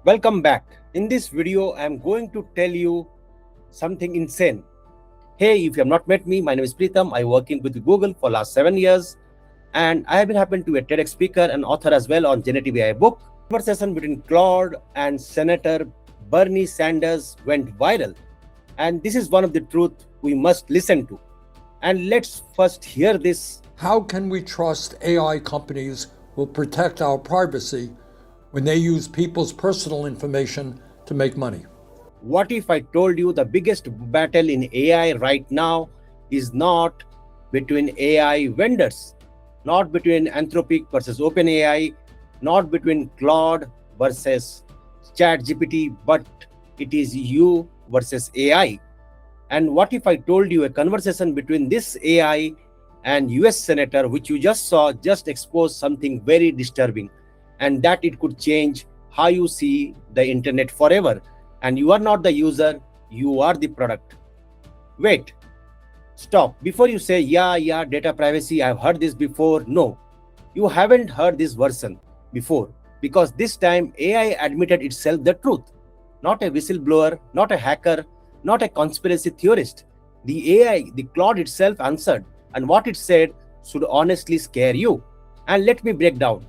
Welcome back. In this video, I am going to tell you something insane. Hey, if you have not met me, my name is Preetham. I working with Google for last 7 years, and I have been happened to be a TEDx speaker and author as well on generative AI book. Conversation between Claude and Senator Bernie Sanders went viral, and this is one of the truth we must listen to. And let's first hear this. How can we trust AI companies will protect our privacy when they use people's personal information to make money? What if I told you the biggest battle in AI right now is not between AI vendors, not between Anthropic versus OpenAI, not between Claude versus ChatGPT, but it is you versus AI? And what if I told you a conversation between this AI and US Senator, which you just saw, just exposed something very disturbing, and that it could change how you see the internet forever? And you are not the user, you are the product. Wait, stop. Before you say, yeah, data privacy, I've heard this before. No, you haven't heard this version before, because this time AI admitted itself the truth. Not a whistleblower, not a hacker, not a conspiracy theorist. The AI, the Claude itself answered, and what it said should honestly scare you. And let me break down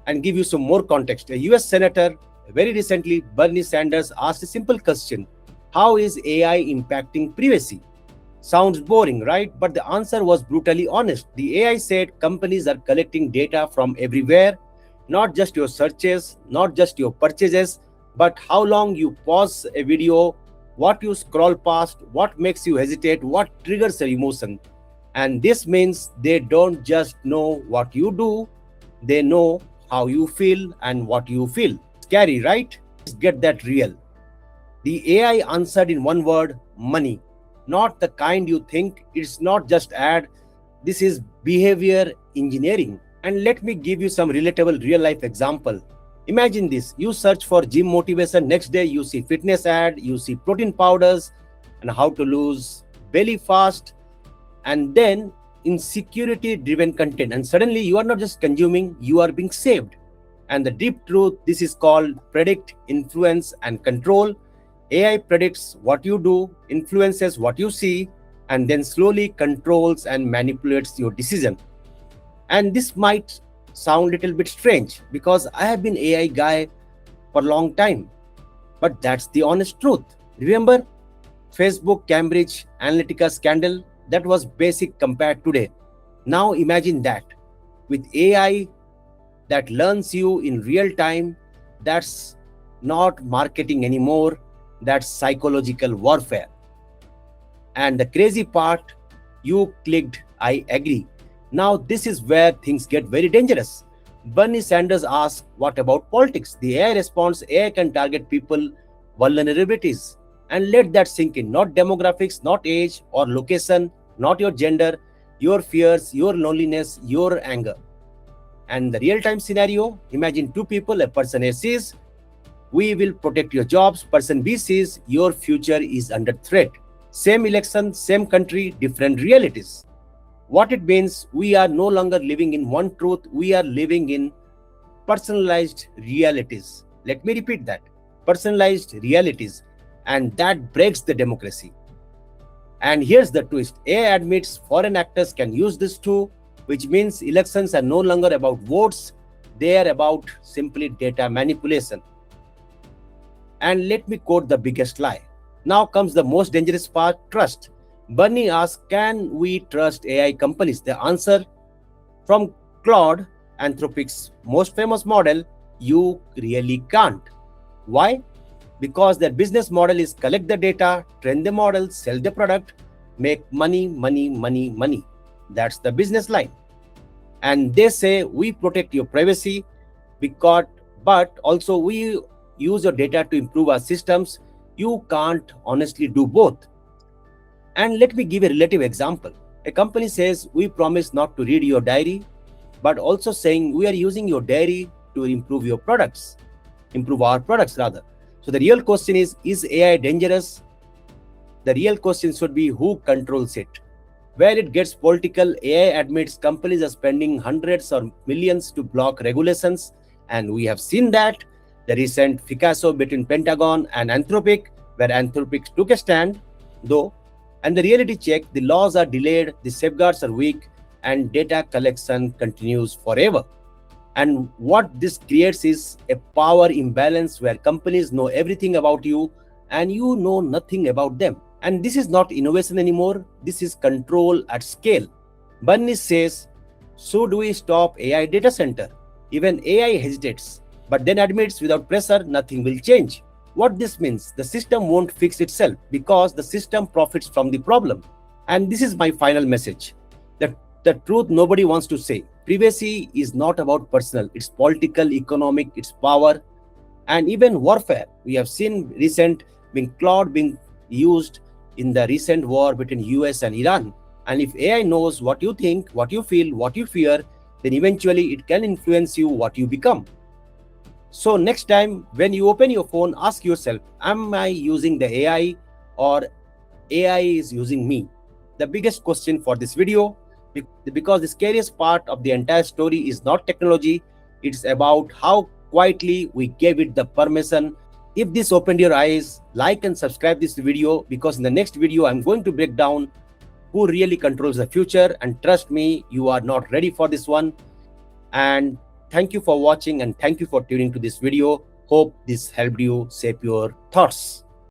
and give you some more context. A US Senator, very recently, Bernie Sanders, asked a simple question: how is AI impacting privacy? Sounds boring, right? But the answer was brutally honest. The AI said companies are collecting data from everywhere, not just your searches, not just your purchases, but how long you pause a video, what you scroll past, what makes you hesitate, what triggers your emotion. And this means they don't just know what you do, they know how you feel and what you feel. Scary, right? Let's get that real. The AI answered in one word: money. Not the kind you think. It's not just ad. This is behavior engineering. And let me give you some relatable real life example. Imagine this: you search for gym motivation, next day you see fitness ad, you see protein powders and how to lose belly fast, and then insecurity driven content, and suddenly you are not just consuming, you are being saved. And the deep truth, this is called predict, influence and control. AI predicts what you do, influences what you see, and then slowly controls and manipulates your decision. And this might sound a little bit strange because I have been AI guy for a long time, but that's the honest truth. Remember Facebook Cambridge Analytica scandal? That was basic compared today. Now imagine that with AI that learns you in real time. That's not marketing anymore, that's psychological warfare. And the crazy part, you clicked I agree. Now this is where things get very dangerous. Bernie Sanders asks, what about politics? The AI responds, AI can target people vulnerabilities. And let that sink in. Not demographics, not age or location, not your gender, your fears, your loneliness, your anger. And the real-time scenario, imagine two people, a person A says, we will protect your jobs. Person B says, your future is under threat. Same election, same country, different realities. What it means, we are no longer living in one truth, we are living in personalized realities. Let me repeat that, personalized realities. And that breaks the democracy. And here's the twist, AI admits foreign actors can use this too, which means elections are no longer about votes, they are about simply data manipulation. And let me quote the biggest lie. Now comes the most dangerous part, trust. Bernie asks, can we trust AI companies? The answer from Claude, Anthropic's most famous model, you really can't. Why? Because their business model is collect the data, train the model, sell the product, make money. That's the business line. And they say, we protect your privacy, but also we use your data to improve our systems. You can't honestly do both. And let me give a relative example. A company says, we promise not to read your diary, but also saying we are using your diary to improve our products rather. So the real question is AI dangerous? The real question should be who controls it. Where it gets political, AI admits companies are spending hundreds or millions to block regulations, and we have seen that. The recent fiasco between Pentagon and Anthropic, where Anthropic took a stand, though, and the reality check, the laws are delayed, the safeguards are weak, and data collection continues forever. And what this creates is a power imbalance where companies know everything about you and you know nothing about them. And this is not innovation anymore, this is control at scale. Bunny says, so do we stop AI data center? Even AI hesitates, but then admits without pressure, nothing will change. What this means, the system won't fix itself because the system profits from the problem. And this is my final message. The truth nobody wants to say. Privacy is not about personal, it's political, economic, it's power, and even warfare. We have seen recent claude being used in the recent war between US and Iran. And if AI knows what you think, what you feel, what you fear, then eventually it can influence you what you become. So next time when you open your phone, ask yourself, am I using the AI or AI is using me? The biggest question for this video, because the scariest part of the entire story is not technology, it's about how quietly we gave it the permission. If this opened your eyes, like and subscribe this video, because in the next video I'm going to break down who really controls the future, and trust me, you are not ready for this one. And thank you for watching and thank you for tuning to this video. Hope this helped you shape your thoughts.